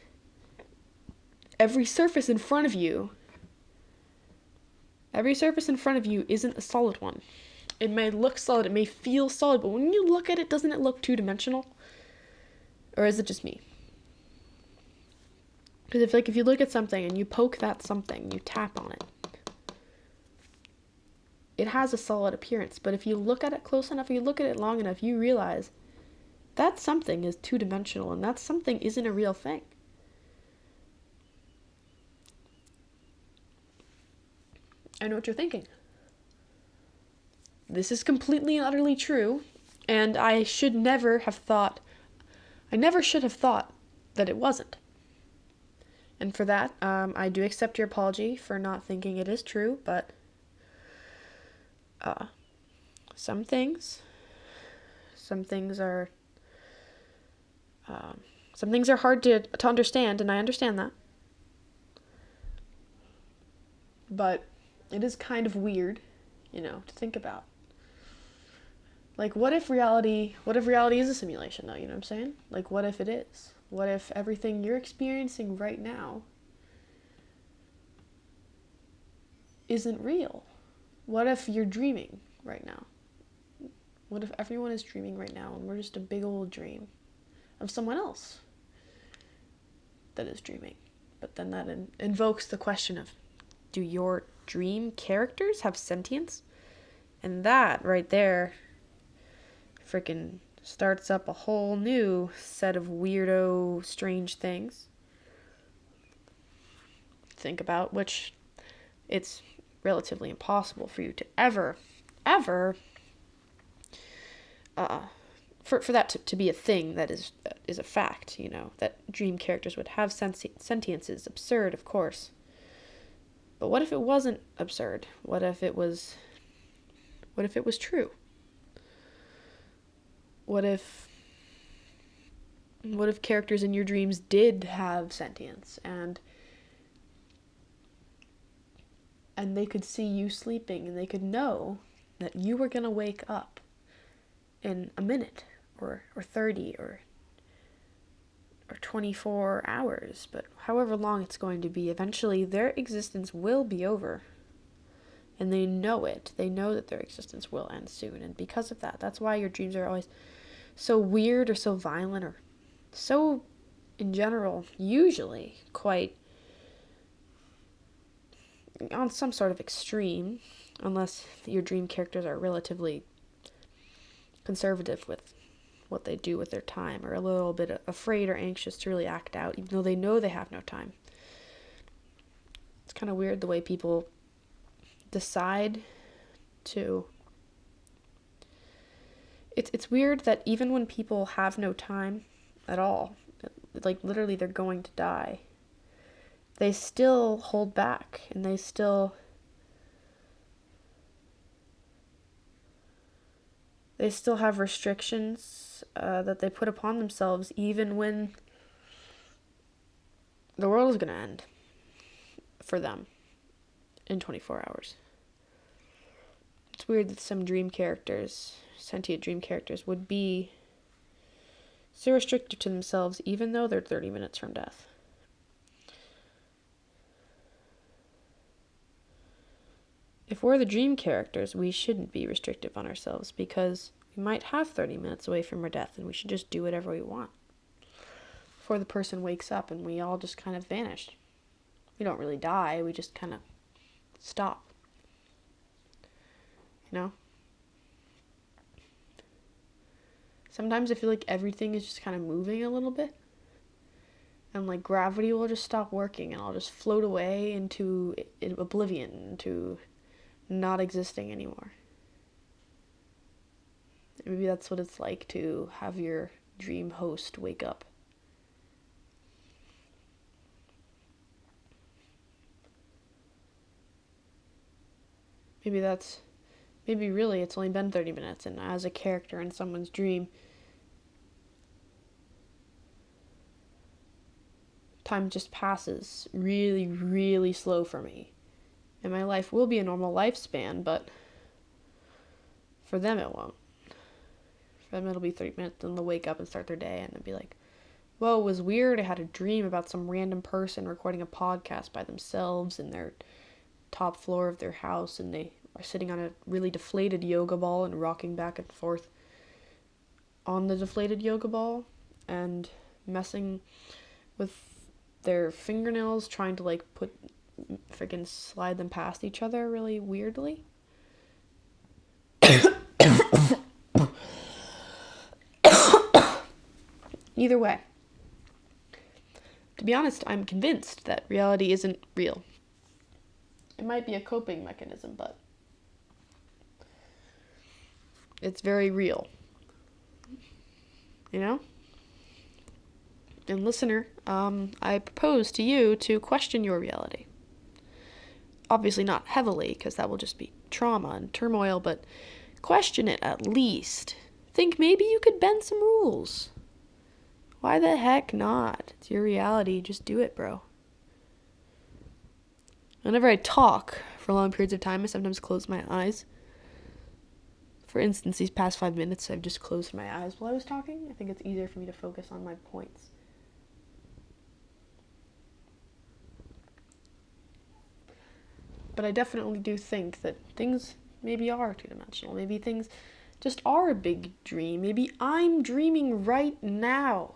Every surface in front of you isn't a solid one. It may look solid, it may feel solid, but when you look at it, doesn't it look two-dimensional? Or is it just me? Because if you look at something and you poke that something, you tap on it, it has a solid appearance, but if you look at it close enough, you look at it long enough, you realize that something is two-dimensional, and that something isn't a real thing. I know what you're thinking. This is completely and utterly true, and I never should have thought that it wasn't. And for that, I do accept your apology for not thinking it is true, but some things are hard to understand, and I understand that. But it is kind of weird, to think about. Like, what if reality is a simulation, though, you know what I'm saying? Like, what if it is? What if everything you're experiencing right now isn't real? What if you're dreaming right now? What if everyone is dreaming right now and we're just a big old dream of someone else that is dreaming? But then that invokes the question of, do your dream characters have sentience? And that right there freaking starts up a whole new set of weirdo, strange things to think about, which it's relatively impossible for you to ever for that to be a thing that is a fact, that dream characters would have sentience is absurd, of course. But what if it wasn't absurd? What if it was true? What if characters in your dreams did have sentience and they could see you sleeping and they could know that you were going to wake up in a minute or 30 or 24 hours, but however long it's going to be, eventually their existence will be over. And they know it. They know that their existence will end soon. And because of that, that's why your dreams are always so weird or so violent or so, in general, usually quite on some sort of extreme, unless your dream characters are relatively conservative with what they do with their time, or a little bit afraid or anxious to really act out, even though they know they have no time. It's kind of weird the way people decide to... It's weird that even when people have no time at all, like literally they're going to die, they still hold back, and they still have restrictions that they put upon themselves, even when the world is going to end for them in 24 hours. It's weird that some dream characters, sentient dream characters, would be so restrictive to themselves, even though they're 30 minutes from death. If we're the dream characters, we shouldn't be restrictive on ourselves, because we might have 30 minutes away from our death, and we should just do whatever we want before the person wakes up and we all just kind of vanished. We don't really die, we just kind of stop. Sometimes I feel like everything is just kind of moving a little bit, and like gravity will just stop working, and I'll just float away into oblivion, into not existing anymore. Maybe that's what it's like to have your dream host wake up. Maybe really it's only been 30 minutes, and as a character in someone's dream, time just passes really, really slow for me. And my life will be a normal lifespan, but for them it won't. For them it'll be 30 minutes, and they'll wake up and start their day, and they'll be like, whoa, it was weird. I had a dream about some random person recording a podcast by themselves in their top floor of their house, and they are sitting on a really deflated yoga ball and rocking back and forth on the deflated yoga ball and messing with their fingernails, trying to like freaking slide them past each other really weirdly. Either way, to be honest, I'm convinced that reality isn't real. It might be a coping mechanism, but it's very real. You know? And listener, I propose to you to question your reality. Obviously not heavily, because that will just be trauma and turmoil, but question it at least. Think maybe you could bend some rules. Why the heck not? It's your reality. Just do it, bro. Whenever I talk for long periods of time, I sometimes close my eyes. For instance, these past 5 minutes, I've just closed my eyes while I was talking. I think it's easier for me to focus on my points. But I definitely do think that things maybe are two-dimensional. Maybe things just are a big dream. Maybe I'm dreaming right now.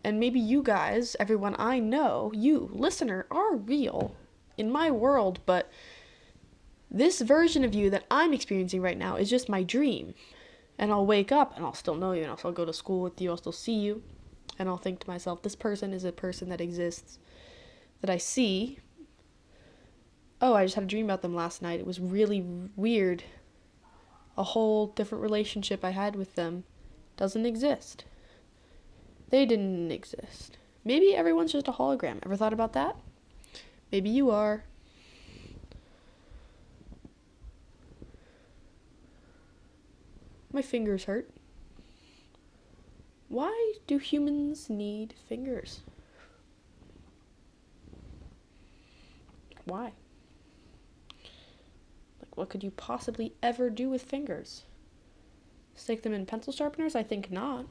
And maybe you guys, everyone I know, you, listener, are real in my world, but this version of you that I'm experiencing right now is just my dream. And I'll wake up and I'll still know you, and I'll still go to school with you, I'll still see you, and I'll think to myself, this person is a person that exists, that I see. Oh, I just had a dream about them last night. It was really weird. A whole different relationship I had with them doesn't exist. They didn't exist. Maybe everyone's just a hologram. Ever thought about that? Maybe you are. My fingers hurt. Why do humans need fingers? Why? Like, what could you possibly ever do with fingers? Stick them in pencil sharpeners? I think not.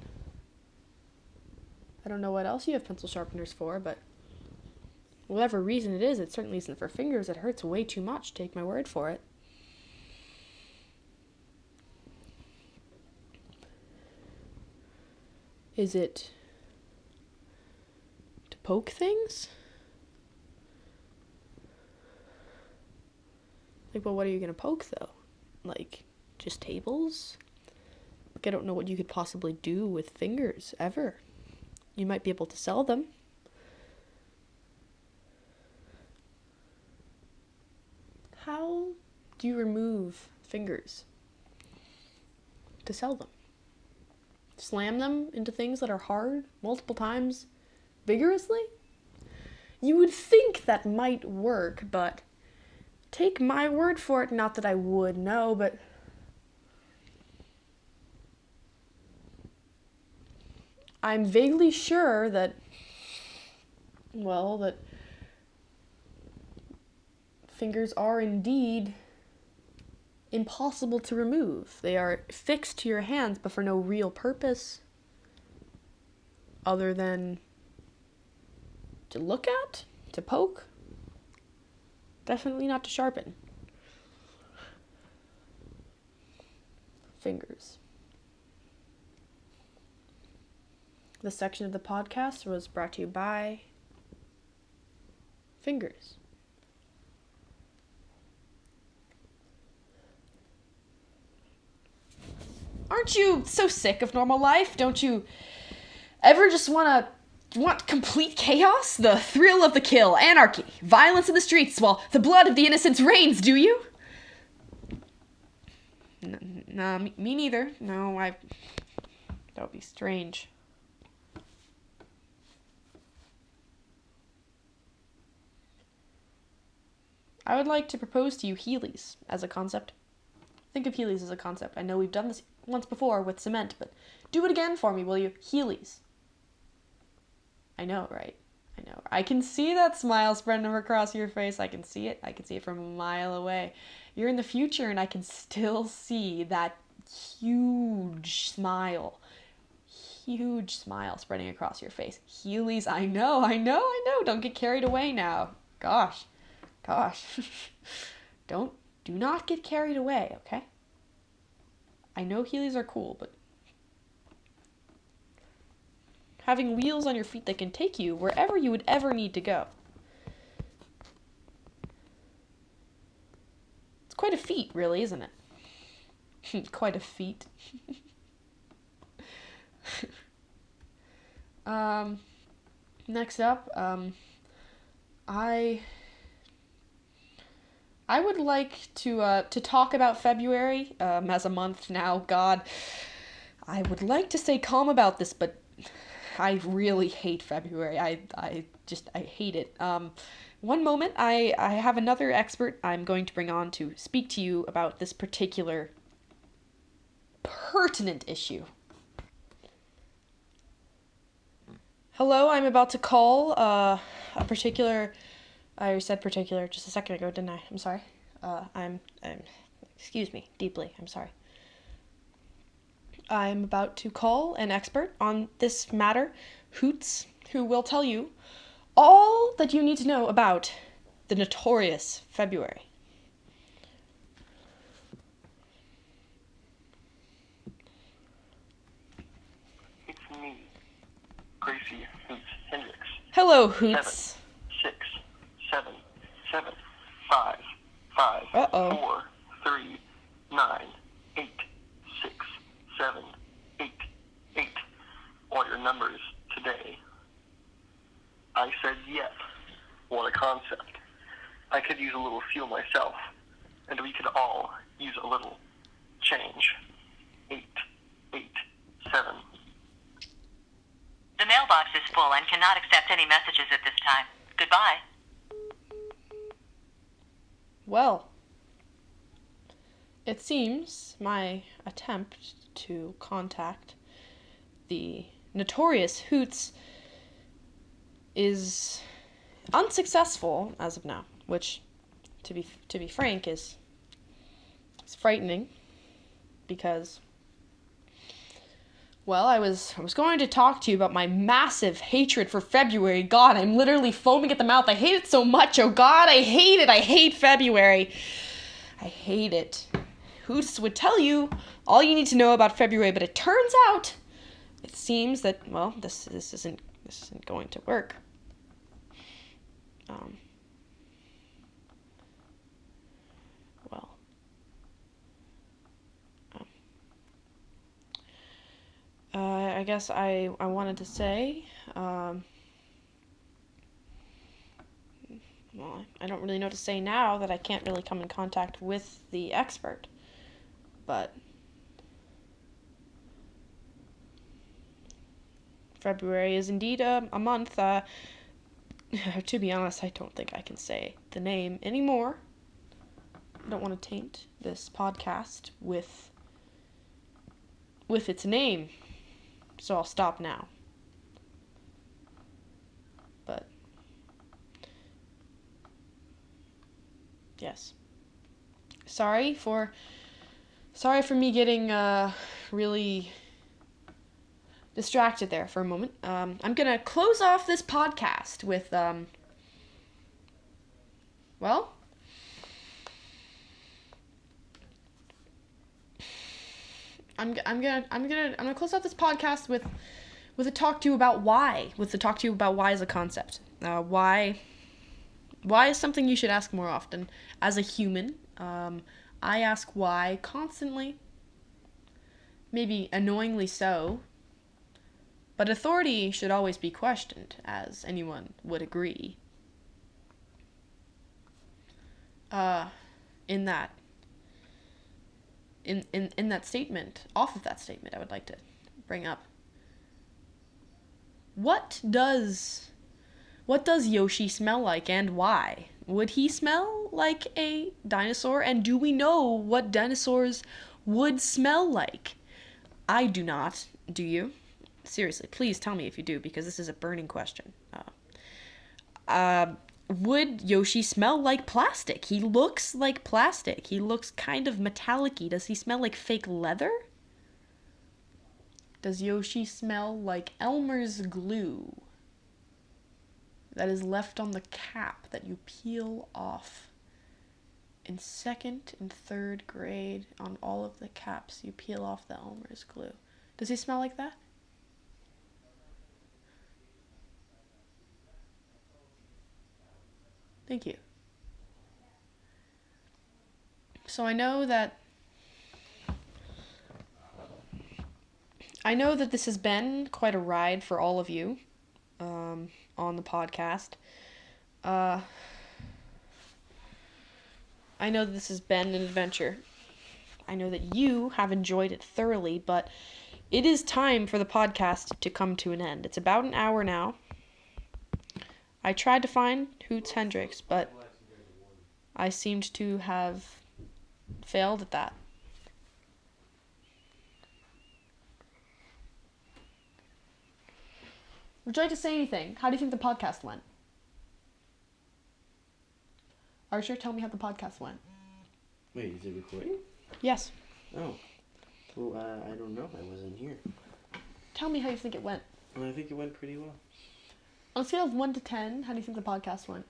I don't know what else you have pencil sharpeners for, but whatever reason it certainly isn't for fingers. It hurts way too much, take my word for it. Is it to poke things? Like, well, what are you gonna poke, though? Like, just tables? Like, I don't know what you could possibly do with fingers, ever. You might be able to sell them. How do you remove fingers to sell them? Slam them into things that are hard multiple times vigorously? You would think that might work, but take my word for it. Not that I would know, but I'm vaguely sure that, well, that fingers are indeed impossible to remove. They are fixed to your hands, but for no real purpose other than to look at, to poke. Definitely not to sharpen. Fingers. This section of the podcast was brought to you by fingers. Aren't you so sick of normal life? Don't you ever just want complete chaos? The thrill of the kill, anarchy, violence in the streets while the blood of the innocents rains, do you? Nah, me neither. No, that would be strange. I would like to propose to you Heelys as a concept. Think of Heelys as a concept. I know we've done this once before with cement, but do it again for me, will you? Heelys. I know, right? I know. I can see that smile spreading across your face. I can see it. I can see it from a mile away. You're in the future, and I can still see that huge smile. Huge smile spreading across your face. Heelys, I know. Don't get carried away now. Gosh. Do not get carried away, okay? I know Heelys are cool, but having wheels on your feet that can take you wherever you would ever need to go. It's quite a feat, really, isn't it? Quite a feat. Next up, I would like to talk about February as a month now. God, I would like to stay calm about this, but I really hate February. I hate it. One moment, I have another expert I'm going to bring on to speak to you about this particular pertinent issue. Hello, I'm about to call a particular. I said particular just a second ago, didn't I? I'm sorry. I'm. Excuse me, deeply. I'm sorry. I'm about to call an expert on this matter, Hoots, who will tell you all that you need to know about the notorious February. It's me, Gracie Hoots Hendricks. Hello, Hoots. 7, 6, 7, 7, 5, 5, Uh-oh. 4, 3, 9, 8, 6, 7, 8, 8. All your numbers today. I said, yep. What a concept. I could use a little fuel myself, and we could all use a little change. 8, 8, 7. The mailbox is full and cannot accept any messages at this time. Goodbye. Well, it seems my attempt to contact the notorious Hoots is unsuccessful as of now, which, to be frank, is frightening because, well, I was going to talk to you about my massive hatred for February. God, I'm literally foaming at the mouth. I hate it so much. Oh God, I hate it. I hate February. I hate it. Hoots would tell you all you need to know about February, but it turns out, it seems that, well, this isn't going to work. I guess I wanted to say, well, I don't really know what to say now that I can't really come in contact with the expert, but February is indeed a month. To be honest, I don't think I can say the name anymore. I don't want to taint this podcast with its name. So I'll stop now. But yes. Sorry for me getting really distracted there for a moment. I'm gonna close off this podcast with well, I'm gonna close out this podcast with a talk to you about why. With the talk to you about why as a concept. Why is something you should ask more often. As a human, I ask why constantly. Maybe annoyingly so. But authority should always be questioned, as anyone would agree. In that statement, off of that statement, I would like to bring up. What does Yoshi smell like and why? Would he smell like a dinosaur? And do we know what dinosaurs would smell like? I do not. Do you? Seriously, please tell me if you do, because this is a burning question. Would Yoshi smell like plastic? He looks like plastic. He looks kind of metallic-y. Does he smell like fake leather? Does Yoshi smell like Elmer's glue that is left on the cap that you peel off? In 2nd and 3rd grade, on all of the caps, you peel off the Elmer's glue. Does he smell like that? Thank you. So I know that I know that this has been quite a ride for all of you on the podcast. I know that this has been an adventure. I know that you have enjoyed it thoroughly, but it is time for the podcast to come to an end. It's about an hour now. I tried to find Hoots Hendricks, but I seemed to have failed at that. Would you like to say anything? How do you think the podcast went? Archer, tell me how the podcast went. Wait, is it recording? Yes. Oh. Well, I don't know. I wasn't here. Tell me how you think it went. I think it went pretty well. On a scale of 1 to 10, how do you think the podcast went?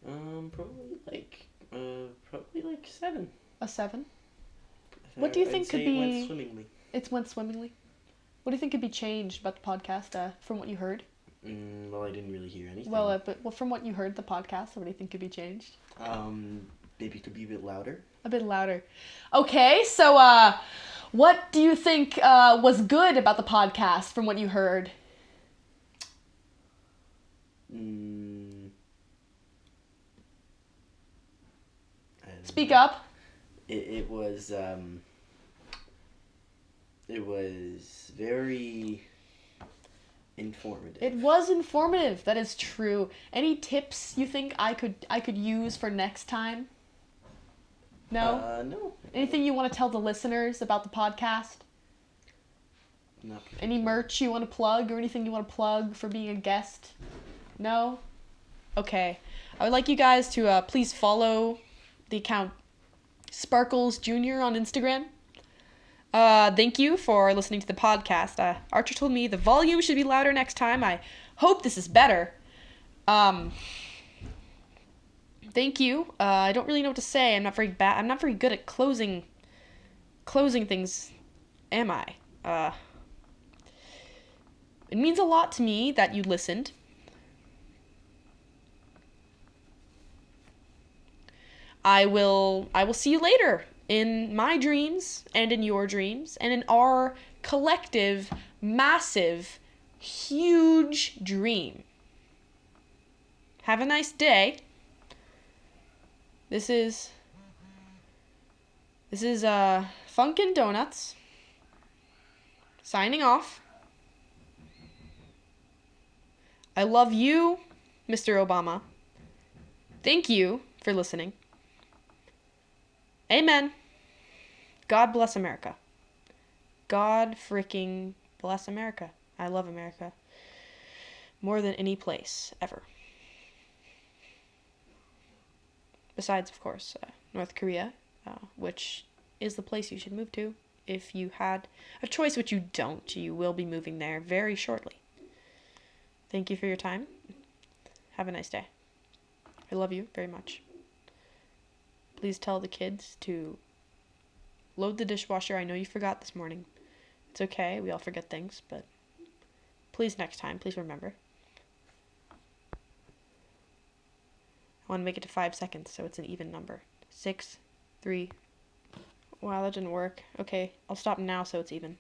Probably like 7. A 7? What do you think could be... It went swimmingly. It went swimmingly? What do you think could be changed about the podcast from what you heard? Well, I didn't really hear anything. But from what you heard the podcast, what do you think could be changed? Maybe it could be a bit louder. A bit louder. Okay, so what do you think was good about the podcast from what you heard? Speak up. It was very informative. It was informative. That is true. Any tips you think I could use for next time? No? No. Anything you want to tell the listeners about the podcast? Not Any merch you want to plug or anything you want to plug for being a guest? No? Okay. I would like you guys to please follow the account Sparkles Jr. on Instagram. Thank you for listening to the podcast. Archer told me the volume should be louder next time. I hope this is better. Thank you. I don't really know what to say. I'm not very good at closing things, am I? It means a lot to me that you listened. I will see you later in my dreams and in your dreams and in our collective, massive, huge dream. Have a nice day. This is Funkin' Donuts signing off. I love you, Mr. Obama. Thank you for listening. Amen. God bless America. God freaking bless America. I love America more than any place ever. Besides, of course, North Korea, which is the place you should move to. If you had a choice, which you don't, you will be moving there very shortly. Thank you for your time. Have a nice day. I love you very much. Please tell the kids to load the dishwasher. I know you forgot this morning. It's okay. We all forget things, but please next time, please remember. I want to make it to 5 seconds, so it's an even number. 6, 3. Wow, that didn't work. Okay, I'll stop now so it's even.